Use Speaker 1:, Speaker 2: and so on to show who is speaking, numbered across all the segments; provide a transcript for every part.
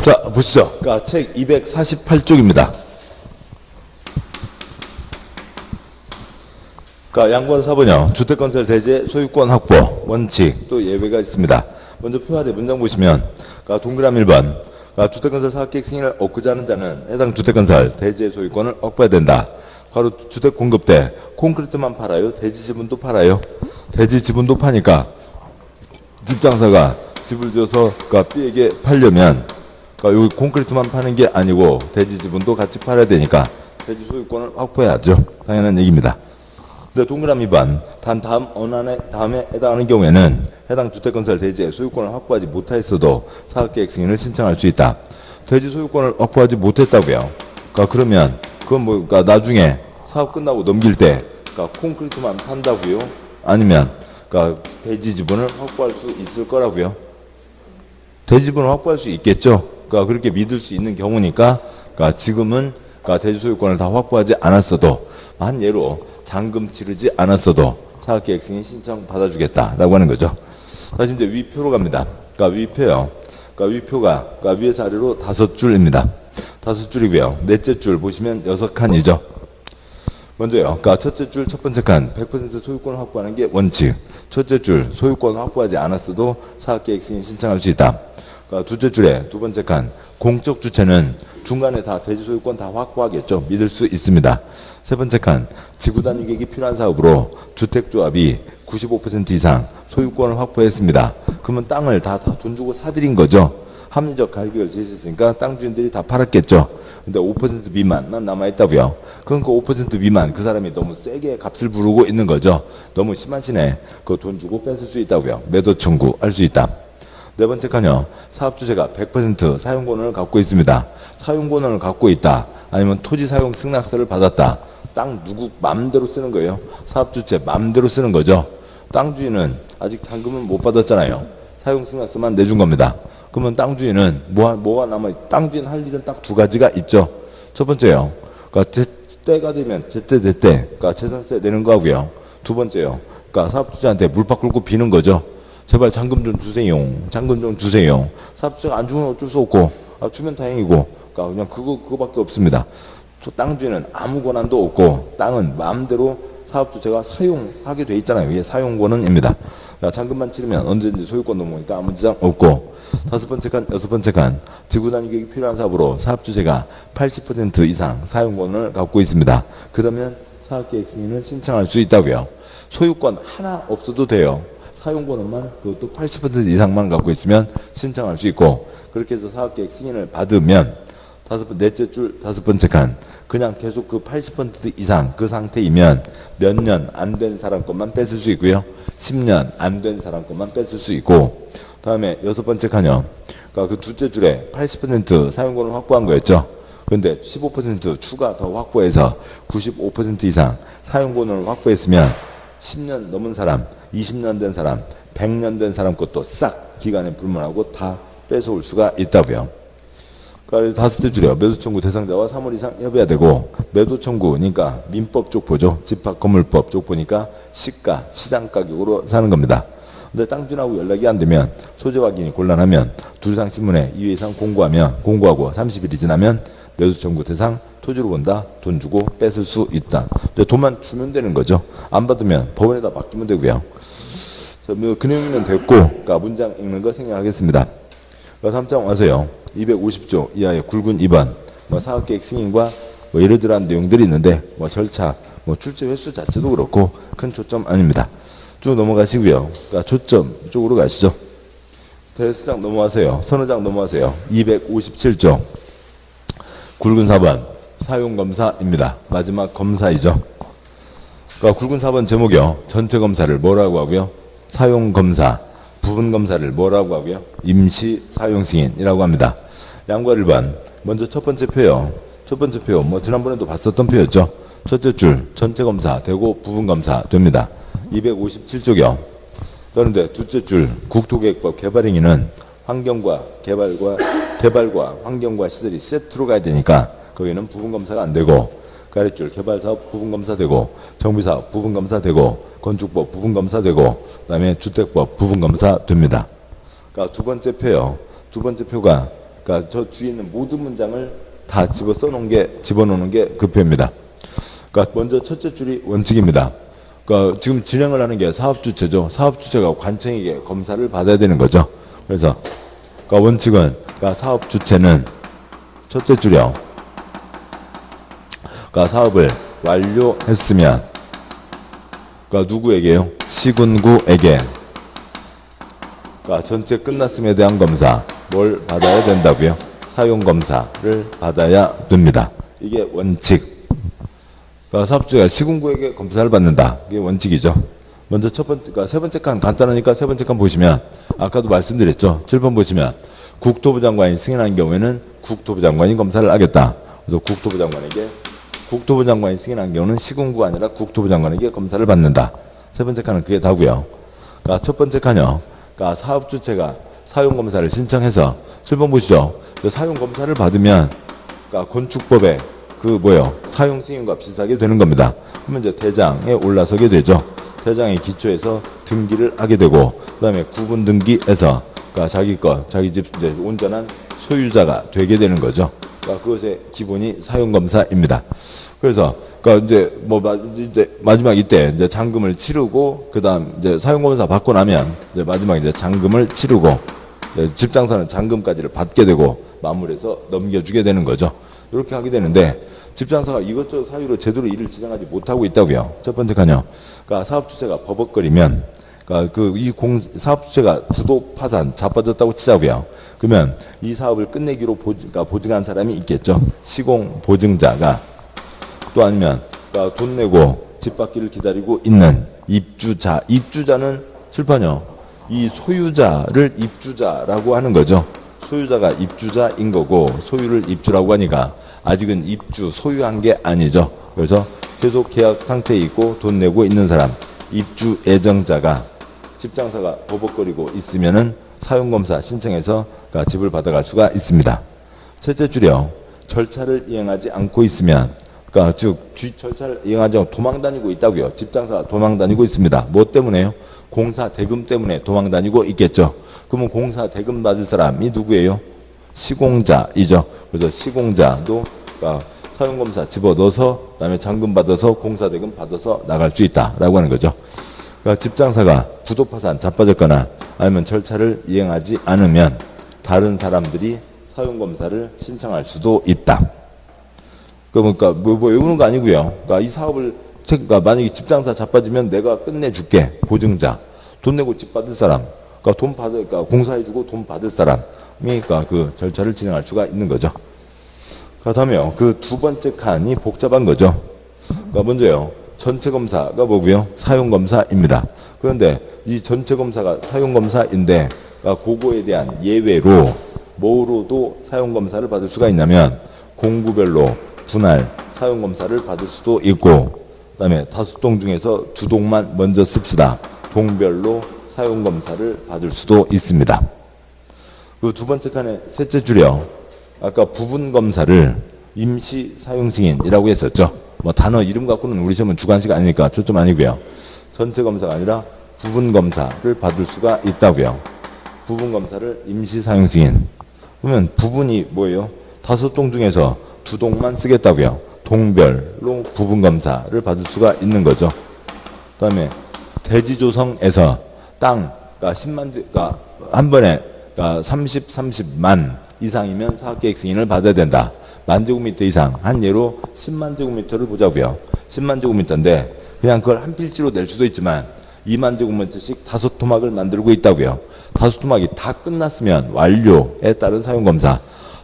Speaker 1: 자, 보시죠. 그러니까 책 248쪽입니다. 그러니까 양권 4번이요. 주택건설 대제 소유권 확보 원칙 또 예외가 있습니다. 먼저 표 아래 문장 보시면 그러니까 동그라미 1번 그러니까 주택건설 사업계획 승인을 얻고자 하는 자는 해당 주택건설 대제 소유권을 확보해야 된다. 바로 주택 공급 때 콘크리트만 팔아요? 대지 지분도 팔아요? 대지 지분도 파니까 집장사가 집을 지어서 그러니까 B에게 팔려면 그러니까 여기 콘크리트만 파는 게 아니고 대지 지분도 같이 팔아야 되니까 대지 소유권을 확보해야죠. 당연한 얘기입니다. 근데 동그라미 2번 단 다음 다음에 해당하는 경우에는 해당 주택건설 대지의 소유권을 확보하지 못하였어도 사업계획 승인을 신청할 수 있다. 대지 소유권을 확보하지 못했다고요. 그러니까 그러면 그건 뭐 그러니까 나중에 사업 끝나고 넘길 때 그러니까 콘크리트만 판다고요? 아니면 그러니까 대지 지분을 확보할 수 있을 거라고요? 대지 지분을 확보할 수 있겠죠. 그러니까 그렇게 믿을 수 있는 경우니까 그러니까 지금은 그러니까 대지 소유권을 다 확보하지 않았어도 한 예로 잔금 치르지 않았어도 사업계획 승인 신청 받아주겠다라고 하는 거죠. 다시 이제 위표로 갑니다. 그러니까 위표요. 그러니까 위표가 그러니까 위에서 아래로 5줄입니다. 5줄이고요. 넷째 줄 보시면 6칸이죠. 먼저요. 그러니까 첫째 줄 첫 번째 칸 100% 소유권을 확보하는 게 원칙. 첫째 줄 소유권을 확보하지 않았어도 사업계획 승인 신청할 수 있다. 그러니까 둘째 줄에 두 번째 칸 공적 주체는 중간에 다 대지 소유권 다 확보하겠죠. 믿을 수 있습니다. 세 번째 칸 지구단 위객이 필요한 사업으로 주택조합이 95% 이상 소유권을 확보했습니다. 그러면 땅을 다 돈 주고 사들인 거죠. 합리적 가격을 제시했으니까 땅 주인들이 다 팔았겠죠. 근데 5% 미만만 남아있다고요. 그럼 그 5% 미만 그 사람이 너무 세게 값을 부르고 있는 거죠. 너무 심하시네. 그거 돈 주고 뺏을 수 있다고요. 매도 청구할 수 있다. 네 번째 칸요. 사업주체가 100% 사용권을 갖고 있습니다. 사용권을 갖고 있다. 아니면 토지 사용 승낙서를 받았다. 땅 누구 마음대로 쓰는 거예요. 사업주체 마음대로 쓰는 거죠. 땅 주인은 아직 잔금은 못 받았잖아요. 사용 승낙서만 내준 겁니다. 그러면 땅 주인은 뭐가 남아? 땅 주인 할 일은 딱 두 가지가 있죠. 첫 번째요. 그러니까 때가 되면 제때 그러니까 재산세 내는 거고요. 두 번째요. 그러니까 사업주체한테 물팍 끓고 비는 거죠. 제발 잔금 좀 주세요. 잔금 좀 주세요. 사업주체가 안 주면 어쩔 수 없고 주면 다행이고 그러니까 그냥 그거밖에 없습니다. 땅 주인은 아무 권한도 없고 땅은 마음대로 사업주체가 사용하게 돼 있잖아요. 이게 사용권은입니다. 그러니까 잔금만 치르면 언제든지 소유권 넘으니까 아무 지장 없고 다섯 번째 칸, 여섯 번째 칸 지구단 위객이 필요한 사업으로 사업주체가 80% 이상 사용권을 갖고 있습니다. 그러면 사업계획 승인을 신청할 수 있다고요. 소유권 하나 없어도 돼요. 사용권만 그것도 80% 이상만 갖고 있으면 신청할 수 있고 그렇게 해서 사업계획 승인을 받으면 넷째 줄 다섯 번째 칸 그냥 계속 그 80% 이상 그 상태이면 몇 년 안 된 사람 것만 뺏을 수 있고요. 10년 안 된 사람 것만 뺏을 수 있고 다음에 여섯 번째 칸이요. 그러니까 그 둘째 줄에 80% 사용권을 확보한 거였죠. 그런데 15% 추가 더 확보해서 95% 이상 사용권을 확보했으면 10년 넘은 사람, 20년 된 사람, 100년 된 사람 것도 싹 기간에 불문하고 다 뺏어올 수가 있다고요. 그러니까 다섯째 줄이요. 매도 청구 대상자와 3월 이상 협의해야 되고 매도 청구니까 민법 쪽 보죠. 집합 건물법 쪽 보니까 시가, 시장 가격으로 사는 겁니다. 근데 땅 주인하고 연락이 안 되면 소재 확인이 곤란하면 둘상 신문에 2회 이상 공고하고 30일이 지나면 매도 청구 대상 토지로 본다. 돈 주고 뺏을 수 있다. 근데 돈만 주면 되는 거죠. 안 받으면 법원에다 맡기면 되고요. 그 내용이면 됐고 그러니까 문장 읽는 거 생략하겠습니다. 3장 와서요. 250조 이하의 굵은 2번 사업계획 승인과 이러저러한 내용들이 있는데 절차 출제 횟수 자체도 그렇고 큰 초점 아닙니다. 쭉 넘어가시고요. 그러니까 초점 쪽으로 가시죠. 대수장 넘어가세요. 서너 장 넘어가세요. 257조 굵은 4번 사용검사입니다. 마지막 검사이죠. 그러니까 굵은 4번 제목이요. 전체 검사를 뭐라고 하고요. 사용검사 부분 검사를 뭐라고 하고요? 임시 사용 승인이라고 합니다. 양과 1번. 먼저 첫 번째 표요. 첫 번째 표. 지난번에도 봤었던 표였죠. 첫째 줄 전체 검사 되고 부분 검사 됩니다. 257조요. 그런데 둘째 줄 국토계획법 개발행위는 개발과 환경과 시설이 세트로 가야 되니까 거기는 부분 검사가 안 되고 가래줄 개발사업 부분검사되고 정비사업 부분검사되고 건축법 부분검사되고 그다음에 주택법 부분검사됩니다. 그러니까 두 번째 표요. 두 번째 표가 그러니까 저 뒤에 있는 모든 문장을 다 집어넣는 게 그 표입니다. 그러니까 먼저 첫째 줄이 원칙입니다. 그러니까 지금 진행을 하는 게 사업주체죠. 사업주체가 관청에게 검사를 받아야 되는 거죠. 그래서 그러니까 원칙은 그러니까 사업주체는 첫째 줄이요. 그러니까 사업을 완료했으면 그러니까 누구에게요? 시군구에게 그러니까 전체 끝났음에 대한 검사 뭘 받아야 된다고요? 사용검사를 받아야 됩니다. 이게 원칙. 그러니까 사업주가 시군구에게 검사를 받는다. 이게 원칙이죠. 먼저 첫 번째, 그러니까 세 번째 칸 간단하니까 세 번째 칸 보시면 아까도 말씀드렸죠. 7번 보시면 국토부 장관이 승인한 경우에는 국토부 장관이 검사를 하겠다. 그래서 국토부 장관에게 국토부 장관이 승인한 경우는 시군구가 아니라 국토부 장관에게 검사를 받는다. 세 번째 칸은 그게 다고요. 그러니까 첫 번째 칸이요. 그러니까 사업주체가 사용검사를 신청해서 7번 보시죠. 사용검사를 받으면 그러니까 건축법에 사용승인과 비슷하게 되는 겁니다. 그러면 이제 대장에 올라서게 되죠. 대장의 기초에서 등기를 하게 되고, 그 다음에 구분 등기에서, 그러니까 자기 집 이제 온전한 소유자가 되게 되는 거죠. 그러니까 그것의 기본이 사용검사입니다. 그래서, 그러니까 이제 마지막 이때 이제 잔금을 치르고, 그 다음 이제 사용검사 받고 나면, 이제 마지막 이제 잔금을 치르고, 집장사는 잔금까지를 받게 되고, 마무리해서 넘겨주게 되는 거죠. 이렇게 하게 되는데 집장사가 이것저것 사유로 제대로 일을 진행하지 못하고 있다고요. 첫 번째 칸이요. 그러니까 사업주체가 버벅거리면 그러니까 사업주체가 부도 파산 자빠졌다고 치자고요. 그러면 이 사업을 끝내기로 보증한 사람이 있겠죠. 시공 보증자가 또 아니면 그러니까 돈 내고 집 받기를 기다리고 있는 입주자는 칠판이요. 이 소유자를 입주자라고 하는 거죠. 소유자가 입주자인 거고 소유를 입주라고 하니까 아직은 입주 소유한 게 아니죠. 그래서 계속 계약 상태에 있고 돈 내고 있는 사람 입주 예정자가 집장사가 버벅거리고 있으면은 사용검사 신청해서 집을 받아갈 수가 있습니다. 셋째 줄이요. 절차를 이행하지 않고 있으면 그러니까 즉 절차를 이행하지 않고 도망다니고 있다고요. 집장사가 도망다니고 있습니다. 뭐 때문에요? 공사 대금 때문에 도망다니고 있겠죠. 그러면 공사 대금 받을 사람이 누구예요? 시공자이죠. 그래서 시공자도 그러니까 사용검사 집어넣어서 그다음에 잔금 받아서 공사 대금 받아서 나갈 수 있다라고 하는 거죠. 그러니까 집장사가 부도 파산 자빠졌거나 아니면 절차를 이행하지 않으면 다른 사람들이 사용검사를 신청할 수도 있다. 그러니까 외우는 거 아니고요. 그러니까 이 사업을 그러니까 만약에 집장사 자빠지면 내가 끝내줄게. 보증자 돈 내고 집 받을 사람 그러니까 공사해주고 돈 받을 사람이 그러니까 그 절차를 진행할 수가 있는 거죠. 그렇다면 그 두 번째 칸이 복잡한 거죠. 그러니까 먼저요. 전체 검사가 뭐고요? 사용검사입니다. 그런데 이 전체 검사가 사용검사인데 그러니까 그거에 대한 예외로 뭐로도 사용검사를 받을 수가 있냐면 공구별로 분할 사용검사를 받을 수도 있고 그 다음에 5동 중에서 2동만 먼저 씁시다. 동별로 사용검사를 받을 수도 있습니다. 그 두 번째 칸의 셋째 줄이요. 아까 부분검사를 임시사용승인이라고 했었죠. 뭐 단어 이름 갖고는 우리 시험은 주관식 아니니까 초점 아니고요. 전체 검사가 아니라 부분검사를 받을 수가 있다고요. 부분검사를 임시사용승인. 그러면 부분이 뭐예요? 5동 중에서 2동만 쓰겠다고요. 동별로 부분검사를 받을 수가 있는 거죠. 그 다음에 대지조성에서 땅, 그러니까 10만, 그러니까 한 번에 그러니까 30만 이상이면 사업계획 승인을 받아야 된다. 만 제곱미터 이상, 한 예로 10만 제곱미터를 보자고요. 10만 제곱미터인데 그냥 그걸 한 필지로 낼 수도 있지만 2만 제곱미터씩 5토막을 만들고 있다고요. 5토막이 다 끝났으면 완료에 따른 사용검사.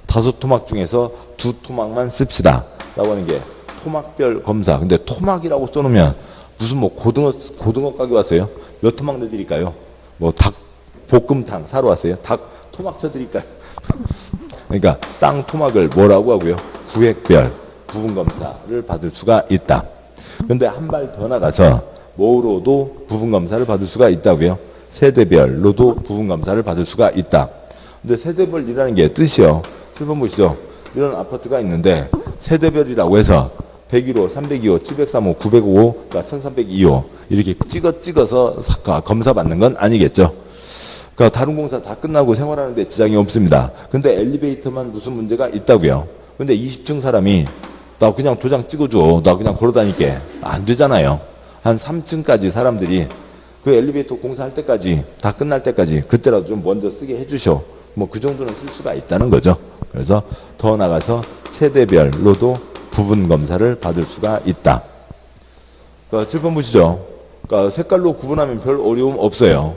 Speaker 1: 5토막 중에서 2토막만 씁시다. 라고 하는 게 토막별 검사. 근데 토막이라고 써놓으면 무슨 뭐 고등어 가게 왔어요? 몇 토막 내드릴까요? 뭐 닭 볶음탕 사러 왔어요? 닭 토막 쳐드릴까요? 그러니까 땅 토막을 뭐라고 하고요? 구획별 부분검사를 받을 수가 있다. 근데 한 발 더 나가서 뭐로도 부분검사를 받을 수가 있다고요? 세대별로도 부분검사를 받을 수가 있다. 근데 세대별이라는 게 뜻이요. 7번 보시죠. 이런 아파트가 있는데 세대별이라고 해서 101호, 302호, 703호, 905호, 그러니까 1302호 이렇게 찍어서 검사 받는 건 아니겠죠. 그러니까 다른 공사 다 끝나고 생활하는데 지장이 없습니다. 근데 엘리베이터만 무슨 문제가 있다고요. 근데 20층 사람이 나 그냥 도장 찍어줘. 나 그냥 걸어다닐게. 안 되잖아요. 한 3층까지 사람들이 그 엘리베이터 공사할 때까지 다 끝날 때까지 그때라도 좀 먼저 쓰게 해주셔. 뭐 그 정도는 쓸 수가 있다는 거죠. 그래서 더 나가서 세대별로도 부분 검사를 받을 수가 있다. 그러니까 7번 보시죠. 그러니까 색깔로 구분하면 별 어려움 없어요.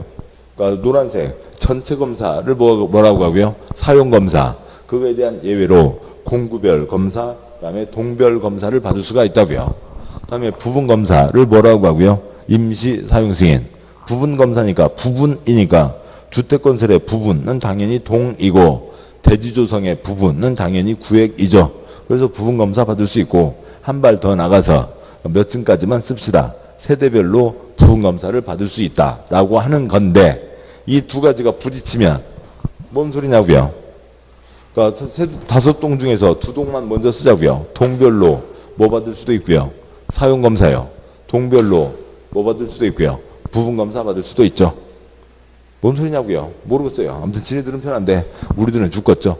Speaker 1: 그러니까 노란색 전체 검사를 뭐라고 하고요? 사용 검사. 그거에 대한 예외로 공구별 검사, 그다음에 동별 검사를 받을 수가 있다고요. 그다음에 부분 검사를 뭐라고 하고요? 임시 사용 승인. 부분 검사니까 부분이니까 주택건설의 부분은 당연히 동이고 대지조성의 부분은 당연히 구획이죠. 그래서 부분 검사 받을 수 있고 한 발 더 나가서 몇 층까지만 씁시다. 세대별로 부분 검사를 받을 수 있다라고 하는 건데 이 두 가지가 부딪히면 뭔 소리냐고요? 그러니까 5동 중에서 2동만 먼저 쓰자고요. 동별로 뭐 받을 수도 있고요. 사용 검사요. 동별로 뭐 받을 수도 있고요. 부분 검사 받을 수도 있죠. 뭔 소리냐고요? 모르겠어요. 아무튼 지네들은 편한데 우리들은 죽겠죠.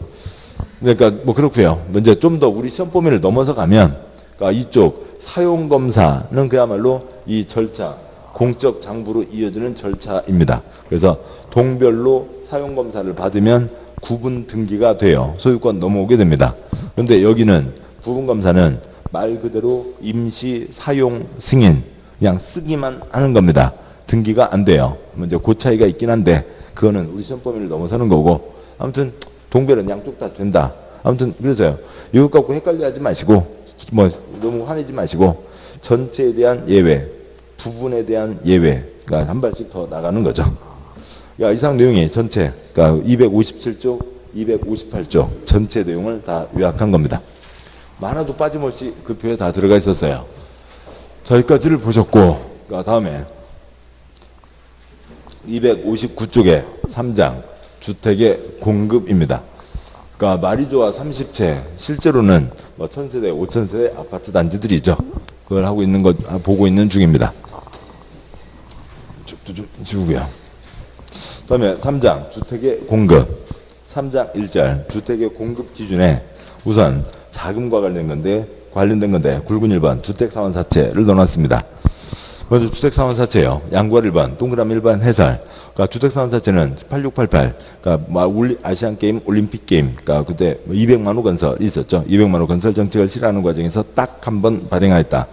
Speaker 1: 그러니까 뭐 그렇고요. 이제 좀 더 우리 시험 범위를 넘어서 가면 그러니까 이쪽 사용 검사는 그야말로 이 절차, 공적 장부로 이어지는 절차입니다. 그래서 동별로 사용 검사를 받으면 구분 등기가 돼요. 소유권 넘어오게 됩니다. 그런데 여기는 부분 검사는 말 그대로 임시 사용 승인, 그냥 쓰기만 하는 겁니다. 등기가 안 돼요. 이제 그 차이가 있긴 한데 그거는 우리 시험 범위를 넘어서는 거고 아무튼 동별은 양쪽 다 된다. 아무튼 그래서요. 이것 갖고 헷갈려하지 마시고 뭐 너무 화내지 마시고 전체에 대한 예외, 부분에 대한 예외가 한 발씩 더 나가는 거죠. 야, 이상 내용이 전체 그러니까 257쪽, 258쪽 전체 내용을 다 요약한 겁니다. 하나도 빠짐없이 그 표에 다 들어가 있었어요. 저기까지를 보셨고 다음에 259쪽에 3장 주택의 공급입니다. 그러니까 마리조아 30채 실제로는 뭐 1000세대, 5000세대 아파트 단지들이죠. 그걸 하고 있는 것 보고 있는 중입니다. 좀 지우고요. 그다음에 3장 주택의 공급 3장 1절 주택의 공급 기준에 우선 자금과 관련된 건데 굵은 1번 주택사원사채를 넣어놨습니다. 먼저 주택사원사채요. 양과 1번 동그라미 1번 해설. 그러니까 주택사원사채는 8688 그러니까 아시안게임 올림픽게임 그러니까 그때 200만 호 건설이 있었죠. 200만 호 건설 정책을 실행하는 과정에서 딱 한 번 발행하였다.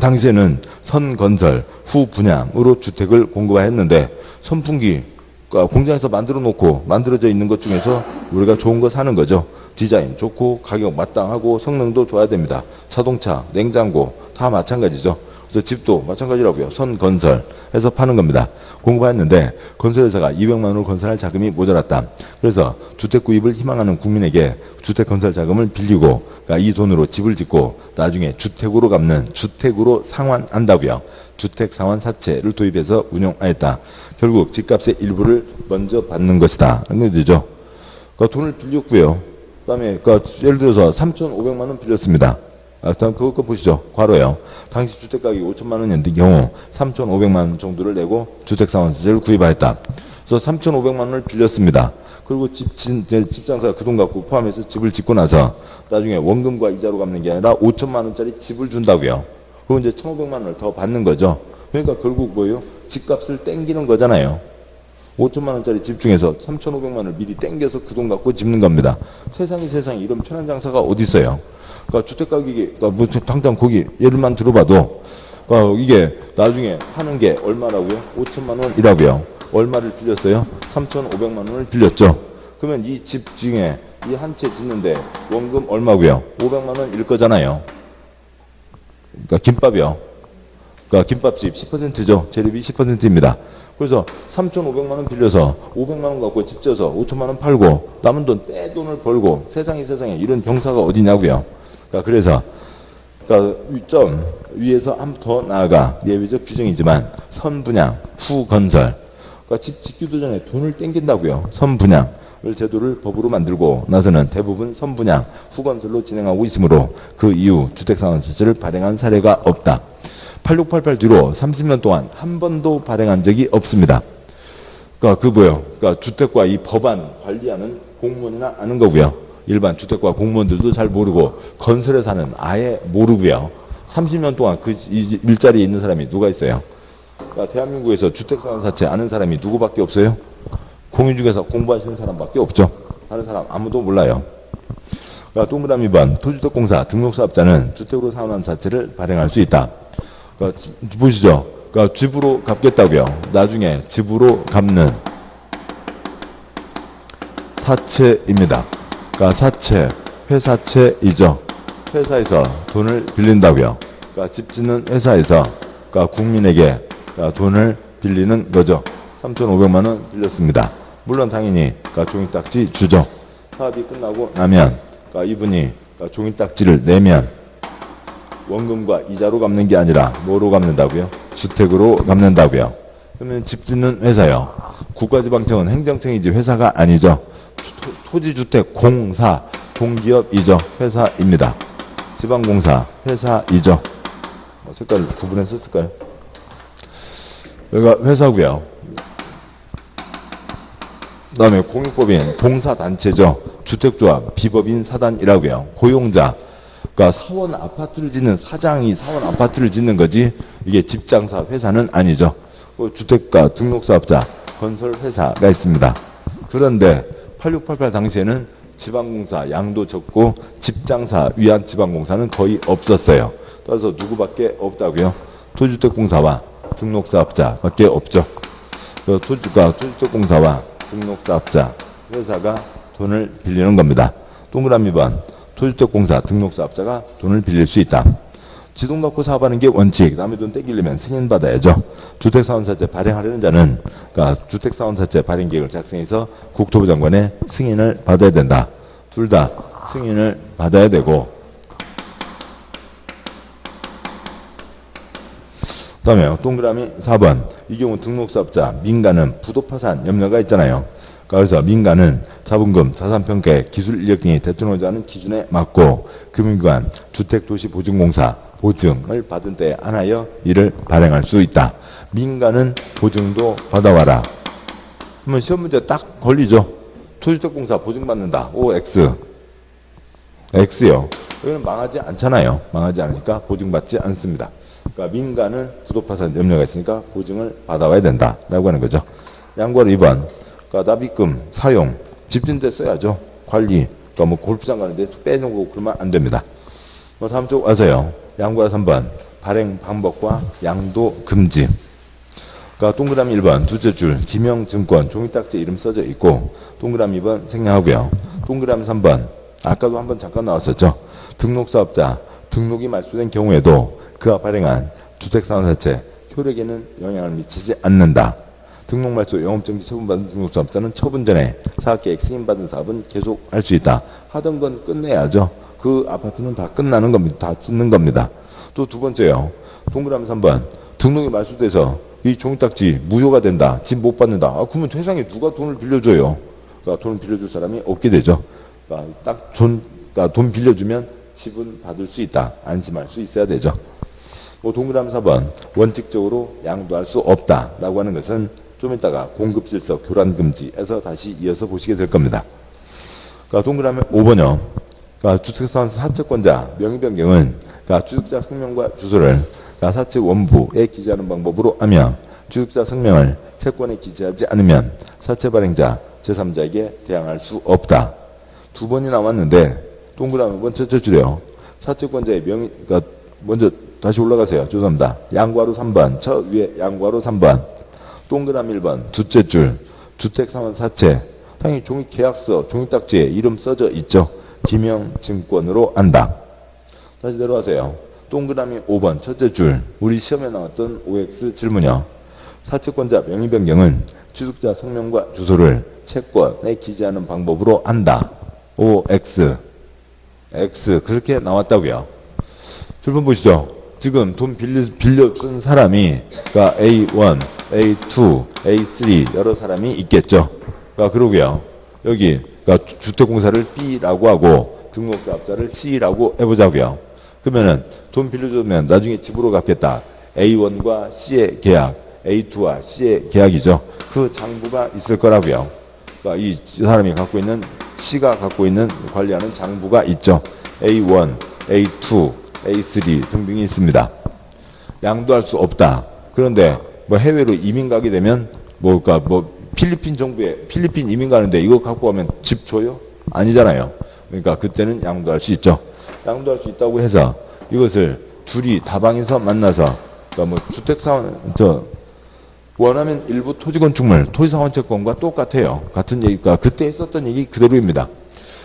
Speaker 1: 당시에는 선건설 후 분양으로 주택을 공급하였는데 선풍기 그러니까 공장에서 만들어져 있는 것 중에서 우리가 좋은 거 사는 거죠. 디자인 좋고 가격 마땅하고 성능도 좋아야 됩니다. 자동차, 냉장고 다 마찬가지죠. 그래서 집도 마찬가지라고요. 선건설해서 파는 겁니다. 공급하였는데 건설회사가 200만 원을 건설할 자금이 모자랐다. 그래서 주택 구입을 희망하는 국민에게 주택 건설 자금을 빌리고 그러니까 이 돈으로 집을 짓고 나중에 주택으로 갚는 주택으로 상환한다고요. 주택상환사채를 도입해서 운용하였다. 결국 집값의 일부를 먼저 받는 것이다. 이런 거죠. 그러니까 돈을 빌렸고요. 그다음에 그러니까 예를 들어서 3,500만 원 빌렸습니다. 다음 그거 보시죠. 괄호요. 당시 주택가격이 5천만 원이었던 경우 3,500만 원 정도를 내고 주택상환사채를 구입하였다. 그래서 3,500만 원을 빌렸습니다. 그리고 집장사가 그 돈 갖고 포함해서 집을 짓고 나서 나중에 원금과 이자로 갚는 게 아니라 5천만 원짜리 집을 준다고요. 그리고 이제 1,500만 원을 더 받는 거죠. 그러니까 결국 뭐예요? 집값을 땡기는 거잖아요. 5천만 원짜리 집 중에서 3,500만 원을 미리 땡겨서 그 돈 갖고 집는 겁니다. 세상에 이런 편한 장사가 어디 있어요? 그러니까 주택 가격이 그러니까 뭐 당장 거기 예를만 들어봐도 그러니까 이게 나중에 하는 게 얼마라고요? 5천만 원이라고요. 얼마를 빌렸어요? 3,500만 원을 빌렸죠. 그러면 이 집 중에 이 한 채 짓는데 원금 얼마고요? 500만 원일 거잖아요. 그러니까 김밥이요. 그러니까 김밥집 10%죠. 재료비 10%입니다. 그래서 3,500만 원 빌려서 500만 원 갖고 집 져서 5천만 원 팔고 남은 돈 떼돈을 벌고 세상에 이런 경사가 어디냐고요. 그래서 점 위에서 한 번 더 나아가 예외적 규정이지만 선분양 후 건설 그러니까 집 짓기도 전에 돈을 땡긴다고요. 선분양을 제도를 법으로 만들고 나서는 대부분 선분양 후 건설로 진행하고 있으므로 그 이후 주택상환사채를 발행한 사례가 없다. 8688 뒤로 30년 동안 한 번도 발행한 적이 없습니다. 그러니까 그 뭐요? 그러니까 주택과 이 법안 관리하는 공무원이나 아는 거고요. 일반 주택과 공무원들도 잘 모르고 건설회사는 아예 모르고요. 30년 동안 그 일자리에 있는 사람이 누가 있어요? 그러니까 대한민국에서 주택사원사채 아는 사람이 누구밖에 없어요? 공인 중에서 공부하시는 사람밖에 없죠. 다른 사람 아무도 몰라요. 그러니까 동그라미 번 토주택공사 등록사업자는 주택으로 사용한 사채를 발행할 수 있다. 그러니까 보시죠. 그러니까 집으로 갚겠다고요. 나중에 집으로 갚는 사채입니다. 그러니까 사채, 회사채이죠. 회사에서 돈을 빌린다고요. 그러니까 집 짓는 회사에서 그러니까 국민에게 그러니까 돈을 빌리는 거죠. 3,500만 원 빌렸습니다. 물론 당연히 그러니까 종이딱지 주죠. 사업이 끝나고 나면 그러니까 이분이 그러니까 종이딱지를 내면 원금과 이자로 갚는 게 아니라 뭐로 갚는다고요? 주택으로 갚는다고요. 그러면 집 짓는 회사요. 국가지방청은 행정청이지 회사가 아니죠. 토지주택공사 공기업이죠. 회사입니다. 지방공사 회사이죠. 색깔 구분해서 쓸까요? 여기가 회사고요. 그 다음에 공익법인 봉사단체죠. 주택조합 비법인 사단이라고요. 고용자 그러니까 사원 아파트를 짓는 사장이 사원 아파트를 짓는 거지 이게 집장사 회사는 아니죠. 주택가 등록사업자 건설회사가 있습니다. 그런데 8688 당시에는 지방공사 양도 적고 집장사 위한 지방공사는 거의 없었어요. 따라서 누구밖에 없다고요? 토주택공사와 등록사업자밖에 없죠. 토주택공사와 등록사업자 회사가 돈을 빌리는 겁니다. 동그라미 번 토주택공사 등록사업자가 돈을 빌릴 수 있다. 지동받고 사업하는 게 원칙. 남의 돈 떼기려면 승인받아야죠. 주택사원사채 발행하려는 자는 그러니까 주택사원사채 발행계획을 작성해서 국토부 장관의 승인을 받아야 된다. 둘 다 승인을 받아야 되고 그 다음에 동그라미 4번 이 경우 등록사업자 민간은 부도파산 염려가 있잖아요. 그래서 민간은 자본금, 자산평가액, 기술인력 등이 대통령이 하는 기준에 맞고 금융기관, 주택도시보증공사 보증을 받은 때에 한하여 이를 발행할 수 있다. 민간은 보증도 받아와라. 그러면 시험 문제 딱 걸리죠. 토주택공사 보증받는다. OX. X요. 여기는 망하지 않잖아요. 망하지 않으니까 보증받지 않습니다. 그러니까 민간은 부도파산 염려가 있으니까 보증을 받아와야 된다라고 하는 거죠. 양과로 2번. 그러니까 납입금 사용 집짓는 데 써야죠. 관리. 그러니까 뭐 골프장 가는데 빼놓고 그러면 안 됩니다. 뭐 다음 쪽 와서요. 양과 3번 발행 방법과 양도 금지. 그러니까 동그라미 1번 둘째 줄 기명증권 종이딱지 이름 써져 있고 동그라미 2번 생략하고요. 동그라미 3번 아까도 한번 잠깐 나왔었죠. 등록사업자 등록이 말소된 경우에도 그가 발행한 주택사원사채 효력에는 영향을 미치지 않는다. 등록 말소 영업정지 처분받은 등록사업자는 처분 전에 사업계획 승인받은 사업은 계속 할 수 있다. 하던 건 끝내야죠. 그 아파트는 다 끝나는 겁니다. 다 짓는 겁니다. 또 두 번째요. 동그라미 3번. 등록이 말소돼서 이 종이딱지 무효가 된다. 집 못 받는다. 아, 그러면 세상에 누가 돈을 빌려줘요? 그러니까 돈을 빌려줄 사람이 없게 되죠. 그러니까 딱 그러니까 돈 빌려주면 집은 받을 수 있다. 안심할 수 있어야 되죠. 뭐 동그라미 4번. 원칙적으로 양도할 수 없다라고 하는 것은 좀 이따가 공급질서 교란금지에서 다시 이어서 보시게 될 겁니다. 그러니까 동그라미 5번요. 그러니까 주택사원 사채권자 명의변경은 그러니까 취득자 성명과 주소를 그러니까 사채 원부에 기재하는 방법으로 하며 취득자 성명을 채권에 기재하지 않으면 사채 발행자 제3자에게 대항할 수 없다. 두 번이 나왔는데 동그라미 5번 첫째 줄이요. 사채권자의 명의 그러니까 먼저 다시 올라가세요. 죄송합니다. 양괄호 3번 저 위에 양괄호 3번 동그라미 1번 둘째 줄 주택사원 사채 당연히 종이계약서 종이딱지에 이름 써져 있죠. 기명증권으로 한다. 다시 내려와세요. 동그라미 5번 첫째 줄 우리 시험에 나왔던 OX 질문이요. 사채권자 명의변경은 취득자 성명과 주소를 채권에 기재하는 방법으로 한다. OX X 그렇게 나왔다고요. 줄번 보시죠. 지금 돈 빌려준 사람이 그러니까 A1, A2, A3 여러 사람이 있겠죠. 그러니까 그러고요. 여기 그러니까 주택공사를 B라고 하고 등록사업자를 C라고 해보자고요. 그러면은 돈 빌려주면 나중에 집으로 갚겠다. A1과 C의 계약 A2와 C의 계약이죠. 그 장부가 있을 거라고요. 그러니까 이 사람이 갖고 있는 C가 갖고 있는 관리하는 장부가 있죠. A1, A2, A3 등등이 있습니다. 양도할 수 없다. 그런데 뭐 해외로 이민 가게 되면 그러니까 필리핀 정부에 필리핀 이민 가는데 이거 갖고 가면 집 줘요? 아니잖아요. 그러니까 그때는 양도할 수 있죠. 양도할 수 있다고 해서 이것을 둘이 다방에서 만나서 그러니까 주택사원 원하면 일부 토지건축물 토지사원채권과 똑같아요. 같은 얘기가 그때 했었던 얘기 그대로입니다.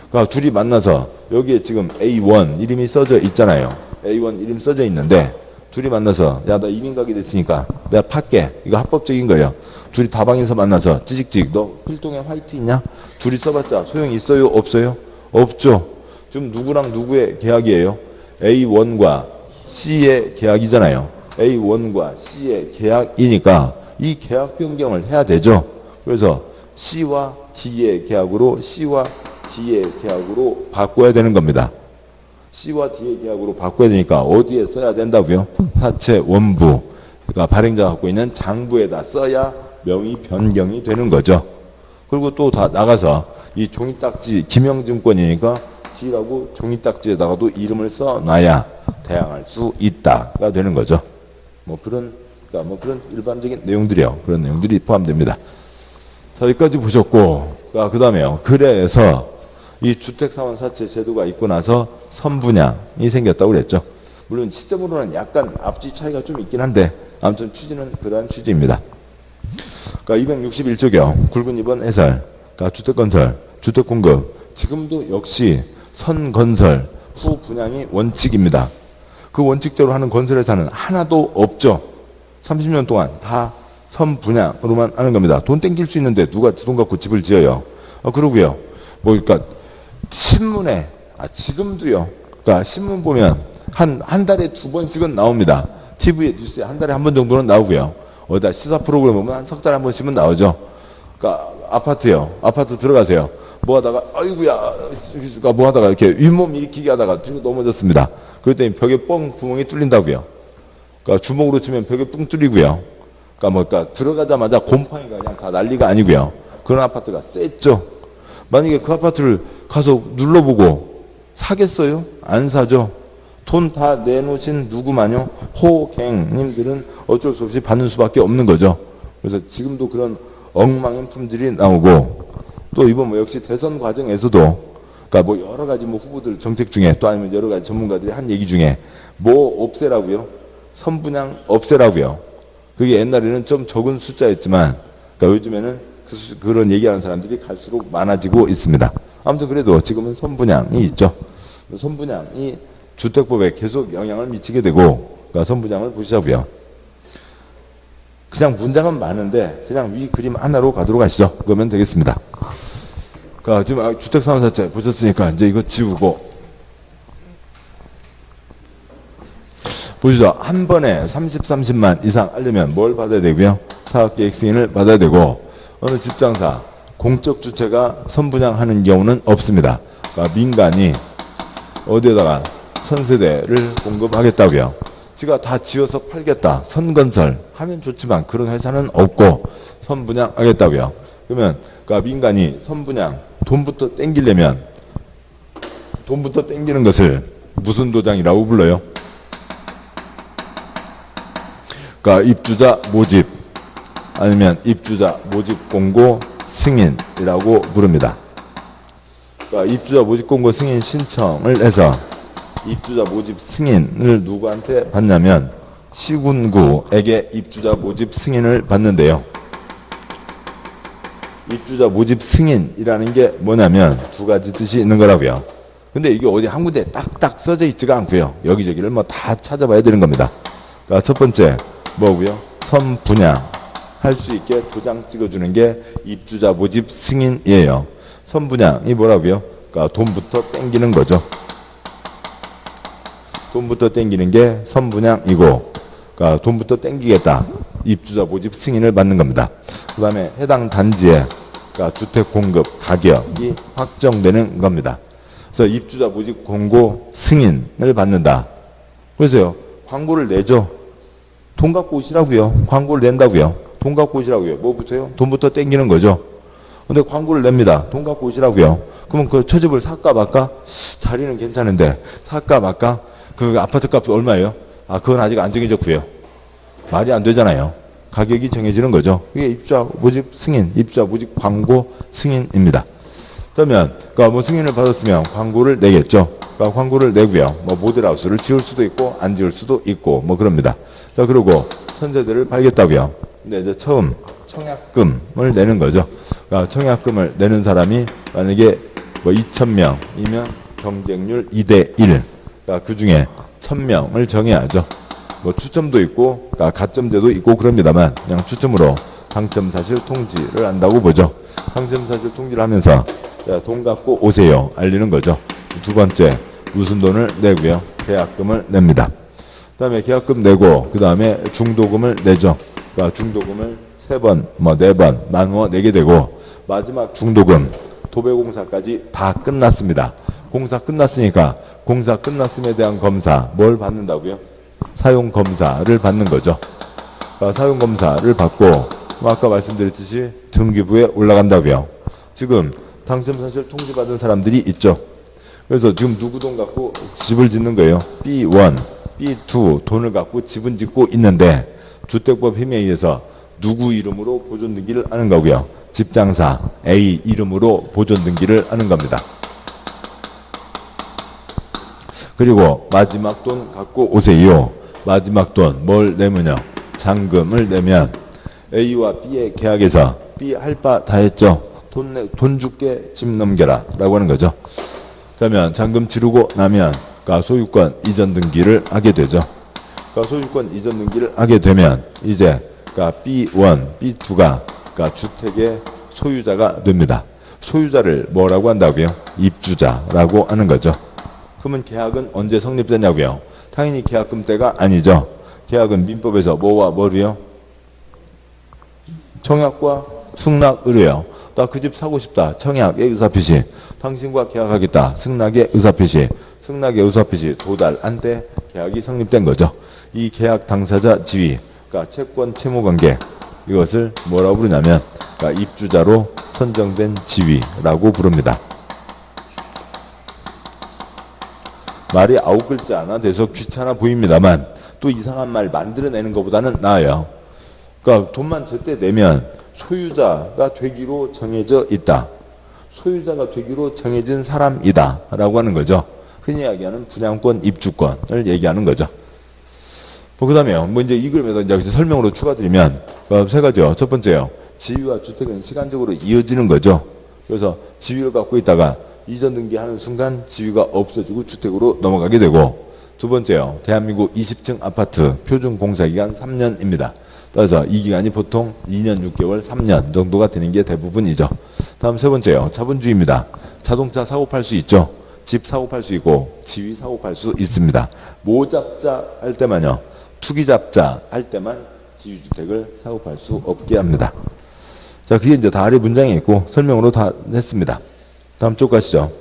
Speaker 1: 그러니까 둘이 만나서 여기에 지금 A1 이름이 써져 있잖아요. A1 이름 써져 있는데 둘이 만나서 야 나 이민 가게 됐으니까 내가 팔게. 이거 합법적인 거예요. 둘이 다방에서 만나서 찌직찌직 너 필통에 화이트 있냐? 둘이 써봤자 소용이 있어요? 없어요? 없죠. 지금 누구랑 누구의 계약이에요? A1과 C의 계약이잖아요. A1과 C의 계약이니까 이 계약 변경을 해야 되죠. 그래서 C와 D의 계약으로 C와 D의 계약으로 바꿔야 되는 겁니다. C와 D의 계약으로 바꿔야 되니까 어디에 써야 된다고요? 사채 원부, 그러니까 발행자가 갖고 있는 장부에다 써야 명의 변경이 되는 거죠. 그리고 또 다 나가서 이 종이딱지 김영증권이니까 D라고 종이딱지에다가도 이름을 써놔야 대항할 수 있다가 되는 거죠. 그런 일반적인 내용들이요. 그런 내용들이 포함됩니다. 자, 여기까지 보셨고, 그 다음에요. 그래서 이 주택사원 사채 제도가 있고 나서 선분양이 생겼다고 그랬죠. 물론 시점으로는 약간 앞뒤 차이가 좀 있긴 한데 아무튼 취지는 그러한 취지입니다. 그러니까 261조경 굵은 2번 해설, 그러니까 주택건설, 주택공급 지금도 역시 선건설 후 분양이 원칙입니다. 그 원칙대로 하는 건설회사는 하나도 없죠. 30년 동안 다 선분양으로만 하는 겁니다. 돈 땡길 수 있는데 누가 돈 갖고 집을 지어요. 그러고요. 그러니까 신문에 지금도요. 그러니까 신문 보면 한 달에 2번씩은 나옵니다. TV에 뉴스에 한 달에 한 번 정도는 나오고요. 어디다 시사 프로그램 보면 한 석 달에 한 번씩은 나오죠. 그러니까 아파트요. 아파트 들어가세요. 뭐 하다가 아이고야 뭐 하다가 이렇게 윗몸 일으키기 하다가 뒤로 넘어졌습니다. 그랬더니 벽에 뻥 구멍이 뚫린다고요. 그러니까 주먹으로 치면 벽에 뻥 뚫리고요. 그러니까 들어가자마자 곰팡이가 그냥 다 난리가 아니고요. 그런 아파트가 셌죠. 만약에 그 아파트를 가서 눌러보고 사겠어요? 안 사죠. 돈 다 내놓으신 누구만요? 호갱님들은 어쩔 수 없이 받는 수밖에 없는 거죠. 그래서 지금도 그런 엉망인 품질이 나오고 또 이번 역시 대선 과정에서도 그러니까 여러 가지 후보들 정책 중에 또 아니면 여러 가지 전문가들이 한 얘기 중에 없애라고요? 선분양 없애라고요. 그게 옛날에는 좀 적은 숫자였지만 그러니까 요즘에는 그런 얘기하는 사람들이 갈수록 많아지고 있습니다. 아무튼 그래도 지금은 선분양이 있죠. 선분양이 주택법에 계속 영향을 미치게 되고 그러니까 선분양을 보시자고요. 그냥 문장은 많은데 그냥 위 그림 하나로 가도록 하시죠. 그러면 되겠습니다. 그러니까 지금 주택사원사채 보셨으니까 이제 이거 지우고 보시죠. 한 번에 30만 이상 알려면 뭘 받아야 되고요? 사업계획 승인을 받아야 되고 어느 집장사 공적 주체가 선분양하는 경우는 없습니다. 그러니까 민간이 어디에다가 1000세대를 공급하겠다고요. 지가 다 지어서 팔겠다. 선건설 하면 좋지만 그런 회사는 없고 선분양하겠다고요. 그러면 그러니까 민간이 선분양 돈부터 땡기려면 돈부터 땡기는 것을 무슨 도장이라고 불러요? 그러니까 입주자 모집 아니면 입주자 모집 공고 승인이라고 부릅니다. 그러니까 입주자 모집 공고 승인 신청을 해서 입주자 모집 승인을 누구한테 받냐면 시군구에게 입주자 모집 승인을 받는데요. 입주자 모집 승인이라는 게 뭐냐면 두 가지 뜻이 있는 거라고요. 근데 이게 어디 한 군데 딱딱 써져 있지가 않고요. 여기저기를 다 찾아봐야 되는 겁니다. 그러니까 첫 번째 뭐고요? 선분양 할 수 있게 도장 찍어주는 게 입주자 모집 승인이에요. 선분양이 뭐라고요? 그러니까 돈부터 땡기는 거죠. 돈부터 땡기는 게 선분양이고, 그러니까 돈부터 땡기겠다. 입주자 모집 승인을 받는 겁니다. 그 다음에 해당 단지에 그러니까 주택 공급 가격이 확정되는 겁니다. 그래서 입주자 모집 공고 승인을 받는다. 그래서요, 광고를 내죠. 돈 갖고 오시라고요. 광고를 낸다고요. 돈 갖고 오시라고요. 뭐부터요? 돈부터 땡기는 거죠. 근데 광고를 냅니다. 돈 갖고 오시라고요. 그러면 그 처집을 살까 말까? 자리는 괜찮은데 살까 말까? 그 아파트 값 얼마예요? 아, 그건 아직 안 정해졌고요. 말이 안 되잖아요. 가격이 정해지는 거죠. 이게 입주자 모집 승인, 입주자 모집 광고 승인입니다. 그러면 뭐 승인을 받았으면 광고를 내겠죠. 그러니까 광고를 내고요. 뭐 모델하우스를 지을 수도 있고 안 지을 수도 있고 뭐 그럽니다. 자, 그리고 천세대를 팔겠다고요. 근데 이제 처음 청약금을 내는 거죠. 그러니까 청약금을 내는 사람이 만약에 뭐 2,000명이면 경쟁률 2대 1. 그러니까 그 중에 1,000명을 정해야죠. 뭐 추첨도 있고, 그러니까 가점제도 있고 그럽니다만 그냥 추첨으로 당첨 사실 통지를 한다고 보죠. 당첨 사실 통지를 하면서 돈 갖고 오세요 알리는 거죠. 두 번째, 무슨 돈을 내고요. 계약금을 냅니다. 그 다음에 계약금 내고 그 다음에 중도금을 내죠. 그러니까 중도금을 3번, 뭐 4번 나누어 내게 되고 마지막 중도금 도배공사까지 다 끝났습니다. 공사 끝났으니까 공사 끝났음에 대한 검사 뭘 받는다고요? 사용검사를 받는 거죠. 그러니까 사용검사를 받고 아까 말씀드렸듯이 등기부에 올라간다고요. 지금 당첨사실 통지받은 사람들이 있죠. 그래서 지금 누구 돈 갖고 집을 짓는 거예요. B1, B2 돈을 갖고 집은 짓고 있는데 주택법 힘에 의해서 누구 이름으로 보존 등기를 하는 거고요. 집장사 A 이름으로 보존 등기를 하는 겁니다. 그리고 마지막 돈 갖고 오세요. 마지막 돈 뭘 내면요. 잔금을 내면 A와 B의 계약에서 B 할 바 다 했죠. 돈 줄게 집 넘겨라 라고 하는 거죠. 그러면 잔금 치르고 나면 그러니까 소유권 이전 등기를 하게 되죠. 그러니까 소유권 이전 등기를 하게 되면 이제 그러니까 B1, B2가 그러니까 주택의 소유자가 됩니다. 소유자를 뭐라고 한다고요? 입주자라고 하는 거죠. 그러면 계약은 언제 성립되냐고요? 당연히 계약금 때가 아니죠. 계약은 민법에서 뭐와 뭐로요? 청약과 승낙으로요. 나 그 집 사고 싶다. 청약의 의사표시. 당신과 계약하겠다. 승낙의 의사표시. 승낙의 의사표시 도달한 때 계약이 성립된 거죠. 이 계약 당사자 지위, 그러니까 채권 채무관계 이것을 뭐라고 부르냐면 그러니까 입주자로 선정된 지위라고 부릅니다. 말이 9글자나 돼서 귀찮아 보입니다만 또 이상한 말 만들어내는 것보다는 나아요. 그러니까 돈만 제때 내면 소유자가 되기로 정해져 있다. 소유자가 되기로 정해진 사람이다 라고 하는 거죠. 흔히 이야기하는 분양권, 입주권을 얘기하는 거죠. 그 다음에요. 뭐 이제 이 그림에다 이제 설명으로 추가드리면 세 가지요. 첫 번째요. 지위와 주택은 시간적으로 이어지는 거죠. 그래서 지위를 갖고 있다가 이전 등기하는 순간 지위가 없어지고 주택으로 넘어가게 되고, 두 번째요. 대한민국 20층 아파트 표준 공사기간 3년입니다. 따라서 이 기간이 보통 2년 6개월, 3년 정도가 되는 게 대부분이죠. 다음 세 번째요. 자본주의입니다. 자동차 사고 팔 수 있죠. 집 사고 팔 수 있고 지위 사고 팔 수 있습니다. 모잡자 할 때만요. 투기잡자 할 때만 지위주택을 사고 팔 수 없게 합니다. 자, 그게 이제 다 아래 문장에 있고 설명으로 다 했습니다. 다음 쪽 가시죠.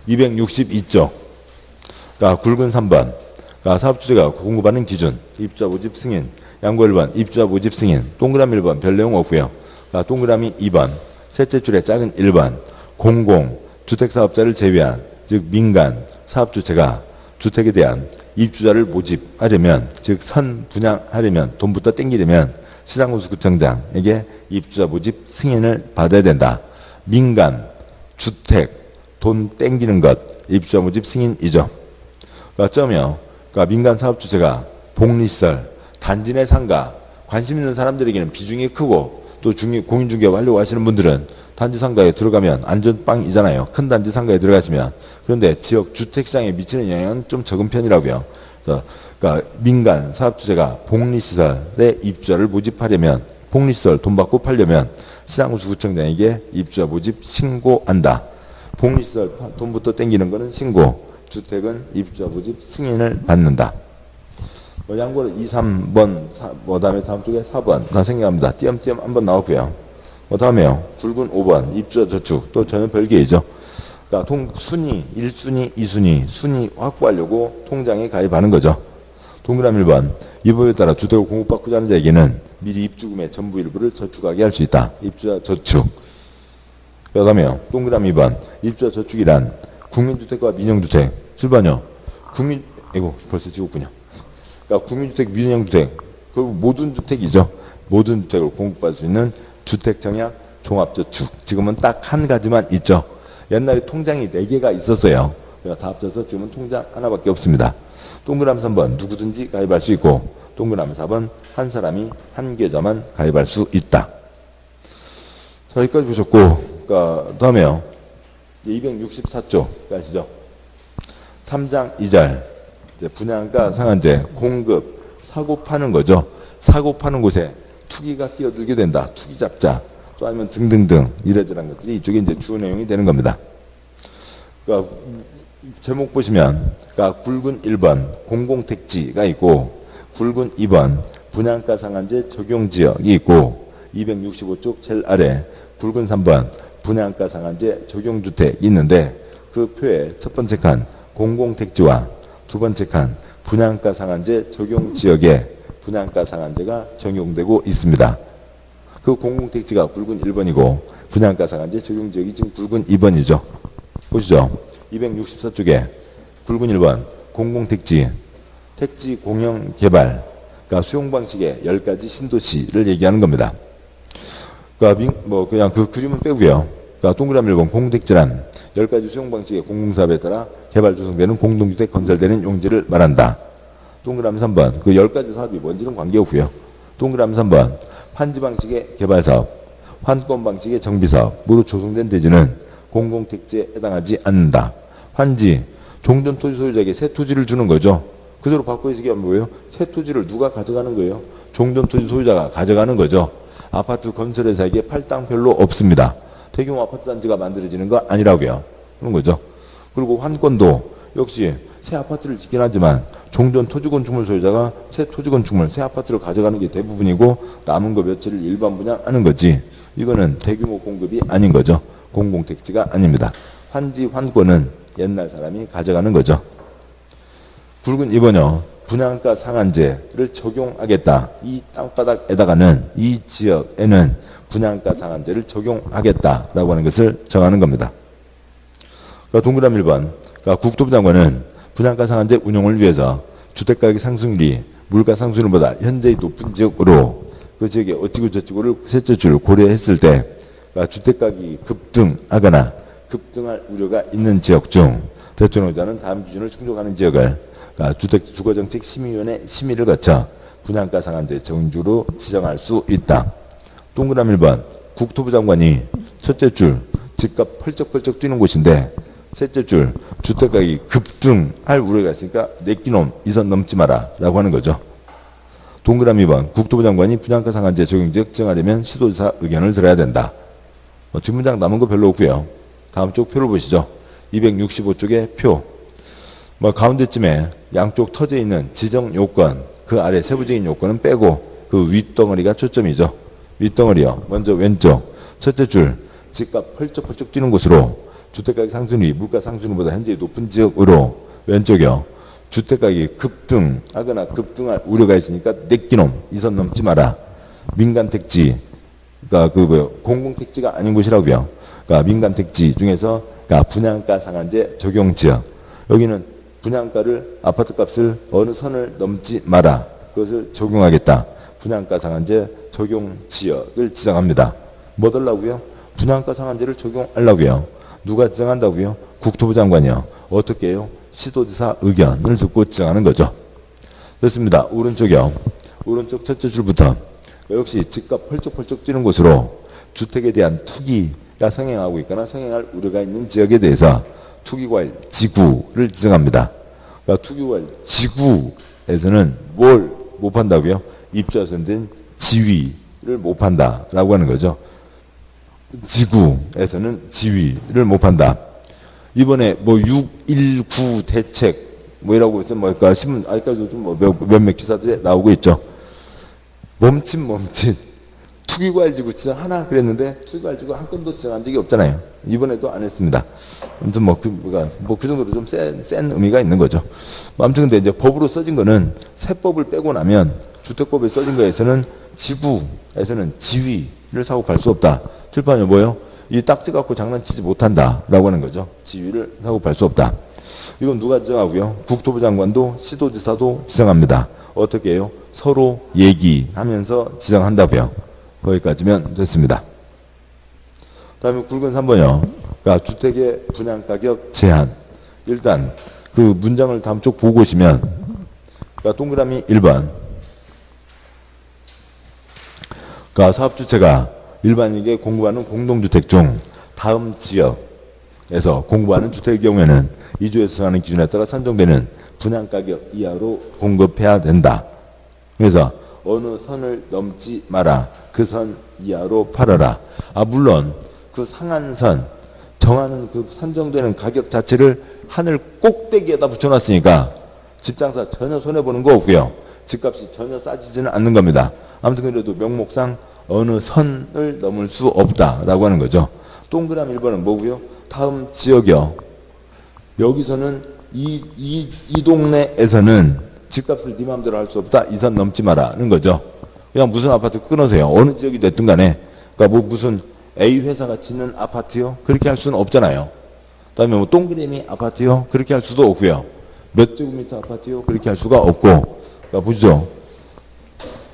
Speaker 1: 262쪽. 그러니까 굵은 3번. 그러니까 사업주체가 공급하는 기준. 입주자 모집 승인. 양보 1번. 입주자 모집 승인. 동그라미 1번. 별 내용 없고요. 그러니까 동그라미 2번. 셋째 줄에 작은 1번. 공공. 주택사업자를 제외한, 즉 민간 사업주체가 주택에 대한 입주자를 모집하려면, 즉 선분양하려면, 돈부터 땡기려면 시장군수구청장에게 입주자 모집 승인을 받아야 된다. 민간 주택 돈 땡기는 것 입주자 모집 승인이죠. 그러니까 점이요. 그러니까 민간 사업주체가 복리시설, 단지 내 상가, 관심 있는 사람들에게는 비중이 크고 또 공인중개업 하려고 하시는 분들은 단지 상가에 들어가면 안전빵이잖아요. 큰 단지 상가에 들어가시면. 그런데 지역 주택시장에 미치는 영향은 좀 적은 편이라고요. 그래서 그러니까 민간 사업주체가 복리시설에 입주자를 모집하려면, 복리시설 돈 받고 팔려면 시장군수구청장에게 입주자 모집 신고한다. 복리시설 돈부터 땡기는 거는 신고, 주택은 입주자 모집 승인을 받는다. 양보는 2, 3번, 다음에 다음 쪽에 4번 다 생략합니다. 띄엄띄엄 한번 나왔고요. 다음에요. 굵은 5번 입주자 저축 또 전혀 별개이죠. 그러니까 순위 1순위, 2순위 순위 확보하려고 통장에 가입하는 거죠. 동그라미 1번. 이 법에 따라 주택을 공급받고자 하는 자에게는 미리 입주금의 전부 일부를 저축하게 할 수 있다. 입주자 저축. 그 다음에요. 동그라미 2번. 입주자 저축이란 국민주택과 민영주택. 7번이요. 벌써 찍었군요. 그러니까 국민주택, 민영주택. 그 모든 주택이죠. 모든 주택을 공급받을 수 있는 주택청약 종합저축. 지금은 딱 한 가지만 있죠. 옛날에 통장이 4개가 있었어요. 다 합쳐서 지금은 통장 하나밖에 없습니다. 동그라미 3번. 누구든지 가입할 수 있고, 동그라미 4번. 한 사람이 한 계좌만 가입할 수 있다. 자, 여기까지 보셨고, 다음에요. 264조 아시죠? 3장 2절. 분양가 상한제, 공급, 사고 파는 거죠. 사고 파는 곳에 투기가 끼어들게 된다. 투기잡자, 또 아니면 등등등 이래저래한 것들이 이쪽에 이제 주요 내용이 되는 겁니다. 그러니까 제목 보시면, 그러니까 굵은 1번 공공택지가 있고, 굵은 2번 분양가 상한제 적용 지역이 있고, 265쪽 제일 아래 굵은 3번 분양가 상한제 적용 주택이 있는데, 그 표의 첫 번째 칸 공공택지와 두 번째 칸 분양가 상한제 적용 지역에 분양가 상한제가 적용되고 있습니다. 그 공공택지가 굵은 1번이고 분양가 상한제 적용 지역이 지금 굵은 2번이죠. 보시죠. 264쪽에 굵은 1번 공공택지, 택지 공영 개발, 그러니까 수용 방식의 10가지 신도시를 얘기하는 겁니다. 그러니까 그냥 그 그림은 빼고요. 그러니까 동그라미 1번 공공택지란 10가지 수용 방식의 공공사업에 따라 개발 조성되는 공동주택 건설되는 용지를 말한다. 동그라미 3번 그 10가지 사업이 뭔지는 관계없고요. 동그라미 3번 환지 방식의 개발사업, 환권 방식의 정비사업으로 조성된 대지는 공공택지에 해당하지 않는다. 환지, 종전 토지 소유자에게 새 토지를 주는 거죠. 그대로 바꿔 얘기하면 뭐예요? 새 토지를 누가 가져가는 거예요? 종전 토지 소유자가 가져가는 거죠. 아파트 건설회사에게 팔당 별로 없습니다. 대규모 아파트 단지가 만들어지는 거 아니라고요. 그런 거죠. 그리고 환권도 역시 새 아파트를 짓긴 하지만 종전 토지 건축물 소유자가 새 토지 건축물, 새 아파트를 가져가는 게 대부분이고 남은 거 몇채를 일반 분양하는 거지. 이거는 대규모 공급이 아닌 거죠. 공공택지가 아닙니다. 환지, 환권은 옛날 사람이 가져가는 거죠. 굵은 2번요. 분양가 상한제를 적용하겠다. 이 땅바닥에다가는, 이 지역에는 분양가 상한제를 적용하겠다라고 하는 것을 정하는 겁니다. 그러니까 동그라미 1번. 그러니까 국토부 장관은 분양가 상한제 운용을 위해서 주택가격 상승률이 물가 상승률보다 현재의 높은 지역으로 그 지역에 어찌고 저찌고를 셋째 줄 고려했을 때, 그러니까 주택가격이 급등하거나 급등할 우려가 있는 지역 중 대통령자는 다음 기준을 충족하는 지역을, 그러니까 주거정책심의위원회 심의를 거쳐 분양가 상한제 적용주로 지정할 수 있다. 동그라미 1번. 국토부 장관이 첫째 줄 집값 펄쩍펄쩍 뛰는 곳인데 셋째 줄 주택가격이 급등할 우려가 있으니까 내끼놈 이 선 넘지 마라 라고 하는 거죠. 동그라미 2번. 국토부 장관이 분양가 상한제 적용지역 지정하려면 시도지사 의견을 들어야 된다. 뒷문장 남은 거 별로 없고요. 다음 쪽 표를 보시죠. 265쪽의 표. 가운데쯤에 양쪽 터져 있는 지정 요건, 그 아래 세부적인 요건은 빼고 그 윗덩어리가 초점이죠. 윗덩어리요. 먼저 왼쪽 첫째 줄 집값 펄쩍펄쩍 뛰는 곳으로 주택가격 상승률이 물가 상승률보다 현재 높은 지역으로, 왼쪽이요. 주택가격이 급등하거나 급등할 우려가 있으니까 내끼놈 이 선 넘지 마라. 민간택지, 그러니까 공공택지가 아닌 곳이라고요. 그러니까 민간택지 중에서 그러니까 분양가 상한제 적용 지역. 여기는 분양가를, 아파트값을 어느 선을 넘지 마라. 그것을 적용하겠다. 분양가 상한제 적용 지역을 지정합니다. 뭐 달라고요? 분양가 상한제를 적용하려고요. 누가 지정한다고요? 국토부 장관이요. 어떻게 해요? 시도지사 의견을 듣고 지정하는 거죠. 됐습니다. 오른쪽이요. 오른쪽 첫째 줄부터 역시 집값 펄쩍펄쩍 뛰는 곳으로 주택에 대한 투기가 성행하고 있거나 성행할 우려가 있는 지역에 대해서 투기과열 지구를 지정합니다. 그러니까 투기과열 지구에서는 뭘 못 판다고요? 입주자 선된 지위를 못 판다라고 하는 거죠. 지구에서는 지위를 못 판다. 이번에 619 대책 이라고 해서 그러니까 신문 아직까지도 좀 몇몇 기사들에 나오고 있죠. 멈칫 투기과열지구 지정하나 그랬는데 투기과열지구 한 건도 지정한 적이 없잖아요. 이번에도 안 했습니다. 아무튼 그 정도로 좀 센 의미가 있는 거죠. 아무튼 근데 이제 법으로 써진 거는 세법을 빼고 나면 주택법에 써진 거에서는 지구에서는 지위를 사고팔 수 없다. 칠판이 뭐예요? 이 딱지 갖고 장난치지 못한다라고 하는 거죠. 지위를 사고팔 수 없다. 이건 누가 지정하고요? 국토부 장관도 시도지사도 지정합니다. 어떻게 해요? 서로 얘기하면서 지정한다고요. 거기까지면 됐습니다. 다음에 굵은 3번이요. 그러니까 주택의 분양가격 제한. 일단 그 문장을 다음 쪽 보고 오시면 그러니까 동그라미 1번. 그러니까 사업주체가 일반인에게 공급하는 공동주택 중 다음 지역에서 공급하는 주택의 경우에는 이주에서 정하는 기준에 따라 산정되는 분양가격 이하로 공급해야 된다. 그래서 어느 선을 넘지 마라. 그 선 이하로 팔아라. 물론 그 상한선 정하는 그 산정되는 가격 자체를 하늘 꼭대기에다 붙여놨으니까 집장사 전혀 손해보는 거 없고요. 집값이 전혀 싸지지는 않는 겁니다. 아무튼 그래도 명목상 어느 선을 넘을 수 없다라고 하는 거죠. 동그라미 1번은 뭐고요? 다음 지역이요. 여기서는 이 동네에서는 집값을 네 마음대로 할 수 없다. 이 선 넘지 마라는 거죠. 그냥 무슨 아파트 끊으세요. 어느 지역이 됐든 간에. 그러니까 뭐 무슨 A 회사가 짓는 아파트요? 그렇게 할 수는 없잖아요. 그다음에 뭐 동그라미 아파트요? 그렇게 할 수도 없고요. 몇 제곱미터 아파트요? 그렇게 할 수가 없고. 그러니까 보시죠.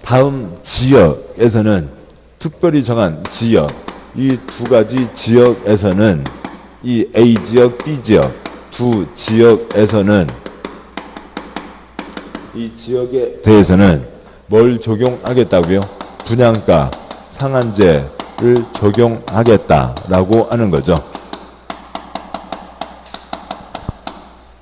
Speaker 1: 다음 지역에서는 특별히 정한 지역, 이 두 가지 지역에서는 이 A 지역, B 지역 두 지역에서는 이 지역에 대해서는 뭘 적용하겠다고요? 분양가 상한제를 적용하겠다라고 하는 거죠.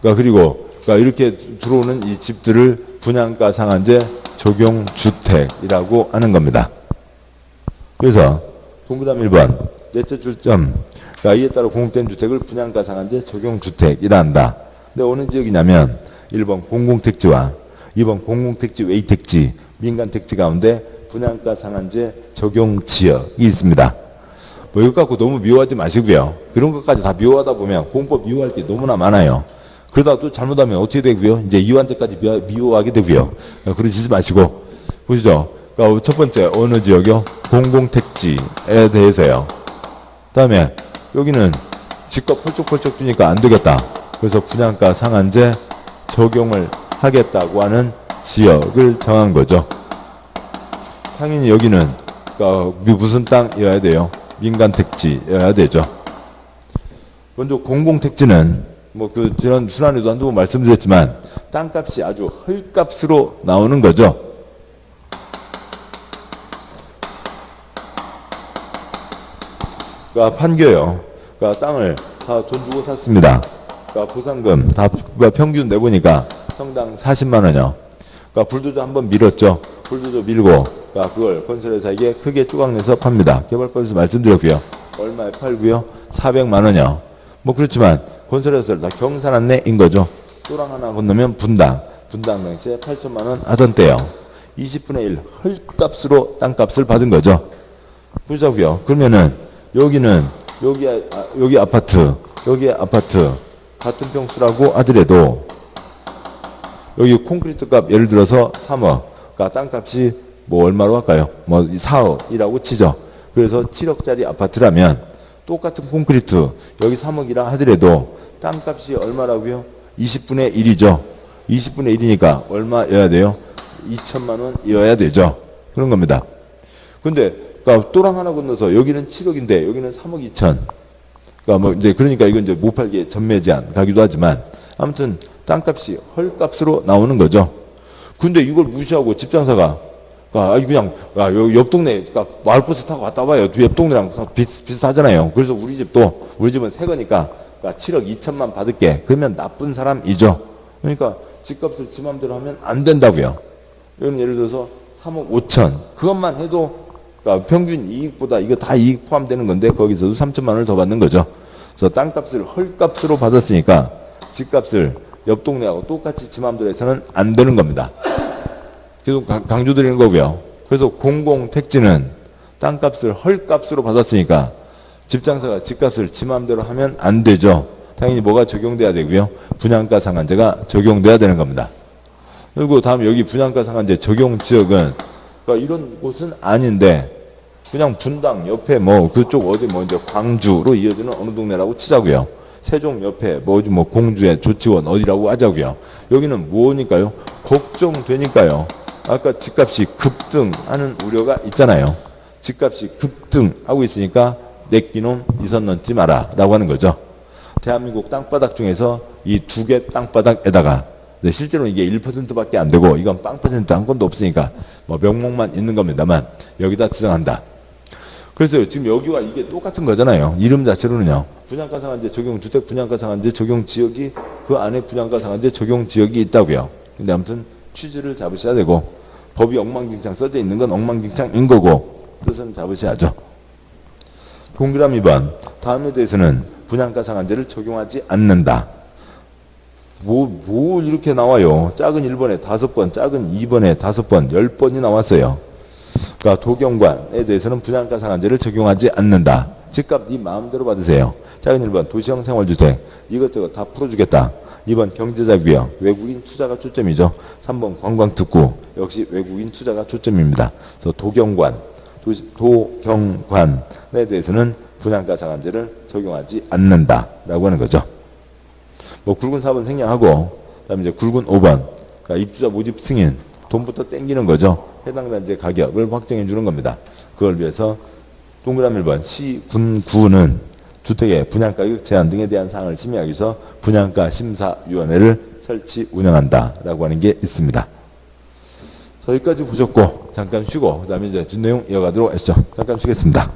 Speaker 1: 그러니까 이렇게 들어오는 이 집들을 분양가 상한제 적용주택이라고 하는 겁니다. 그래서 동그라미 1번 넷째 출점 그러니까 이에 따라 공급된 주택을 분양가 상한제 적용주택이라 한다. 근데 어느 지역이냐면 1번 공공택지와 2번 공공택지 외의택지 민간택지 가운데 분양가 상한제 적용 지역이 있습니다. 뭐 이거 갖고 너무 미워하지 마시고요. 그런 것까지 다 미워하다 보면 공법 미워할 게 너무나 많아요. 그러다 또 잘못하면 어떻게 되고요? 이제 이완제까지 미워하게 되고요. 그러시지 마시고 보시죠. 그러니까 첫 번째 어느 지역이요? 공공택지에 대해서요. 다음에 여기는 집값 펄쩍펄쩍 주니까 안 되겠다. 그래서 분양가 상한제 적용을 하겠다고 하는 지역을 정한 거죠. 당연히 여기는 그러니까 무슨 땅이어야 돼요? 민간택지여야 되죠. 먼저 공공택지는 뭐 그 지난 순환에도 한두 번 말씀드렸지만 땅값이 아주 헐값으로 나오는 거죠. 그러니까 판교요. 그러니까 땅을 다 돈 주고 샀습니다. 그러니까 보상금 다 평균 내보니까 평당 40만 원이요. 그러니까 불도저 한번 밀었죠. 불도저 밀고 그러니까 그걸 건설회사에게 크게 조각내서 팝니다. 개발법에서 말씀드렸고요. 얼마에 팔고요? 400만 원이요. 뭐 그렇지만 건설회사를 다 경산한 내인 거죠. 또랑 하나 건너면 분당 당시에 8천만 원 하던 때요. 20분의 1 헐값으로 땅값을 받은 거죠. 보자고요. 그러면은 여기는 여기 아파트 같은 평수라고 하더라도 여기 콘크리트 값 예를 들어서 3억. 그러니까 땅값이 뭐 얼마로 할까요? 뭐 4억이라고 치죠. 그래서 7억짜리 아파트라면 똑같은 콘크리트 여기 3억이라 하더라도 땅값이 얼마라고요? 20분의 1이죠. 20분의 1이니까 얼마여야 돼요? 2천만 원이어야 되죠. 그런 겁니다. 근데 그러니까 또랑 하나 건너서 여기는 7억인데 여기는 3억 2천. 그러니까 뭐 이제 그러니까 이건 이제 못 팔게 전매 제한 가기도 하지만 아무튼 땅값이 헐값으로 나오는 거죠. 근데 이걸 무시하고 집장사가 그냥 옆 동네 그러니까 마을버스 타고 갔다 와요. 옆 동네랑 비슷하잖아요. 그래서 우리 집은 새 거니까 7억 2천만 받을게. 그러면 나쁜 사람이죠. 그러니까 집값을 지 맘대로 하면 안 된다고요. 이건 예를 들어서 3억 5천 그것만 해도 그러니까 평균 이익보다 이거 다 이익 포함되는 건데 거기서도 3천만 원을 더 받는 거죠. 그래서 땅값을 헐값으로 받았으니까 집값을 옆 동네하고 똑같이 지 맘대로 해서는 안 되는 겁니다. 계속 강조드리는 거고요. 그래서 공공택지는 땅값을 헐값으로 받았으니까 집장사가 집값을 지 마음대로 하면 안 되죠. 당연히 뭐가 적용돼야 되고요. 분양가 상한제가 적용돼야 되는 겁니다. 그리고 다음 여기 분양가 상한제 적용 지역은 그러니까 이런 곳은 아닌데 그냥 분당 옆에 뭐 그쪽 어디 뭐 이제 광주로 이어지는 어느 동네라고 치자고요. 세종 옆에 뭐 공주의 조치원 어디라고 하자고요. 여기는 뭐니까요? 걱정되니까요. 아까 집값이 급등하는 우려가 있잖아요. 집값이 급등하고 있으니까 내끼놈 이선 넘지 마라 라고 하는 거죠. 대한민국 땅바닥 중에서 이 두 개 땅바닥에다가 실제로 이게 1%밖에 안 되고 이건 빵 퍼센트 한 건도 없으니까 뭐 명목만 있는 겁니다만 여기다 지정한다. 그래서 지금 여기와 이게 똑같은 거잖아요. 이름 자체로는요. 분양가 상한제 적용 주택 분양가 상한제 적용 지역이 그 안에 분양가 상한제 적용 지역이 있다고요. 근데 아무튼 취지를 잡으셔야 되고 법이 엉망진창 써져 있는 건 엉망진창인 거고 뜻은 잡으셔야죠. 동그라미 2번 다음에 대해서는 분양가 상한제를 적용하지 않는다. 뭐 이렇게 나와요. 작은 1번에 5번, 작은 2번에 5번, 10번이 나왔어요. 그러니까 도경관에 대해서는 분양가 상한제를 적용하지 않는다. 집값 네 마음대로 받으세요. 작은 1번 도시형 생활주택 이것저것 다 풀어주겠다. 2번 경제자구역 외국인 투자가 초점이죠. 3번 관광특구 역시 외국인 투자가 초점입니다. 그래서 도경관에 대해서는 분양가 상한제를 적용하지 않는다라고 하는 거죠. 뭐 굵은 4번 생략하고 그다음에 이제 굵은 5번 그러니까 입주자 모집 승인 돈부터 땡기는 거죠. 해당 단지의 가격을 확정해 주는 겁니다. 그걸 위해서 동그라미 1번 시, 군, 구는 주택의 분양가격 제한 등에 대한 사항을 심의하기 위해서 분양가 심사위원회를 설치 운영한다라고 하는 게 있습니다. 여기까지 보셨고 잠깐 쉬고 그다음에 이제 뒷내용 이어가도록 하시죠. 잠깐 쉬겠습니다.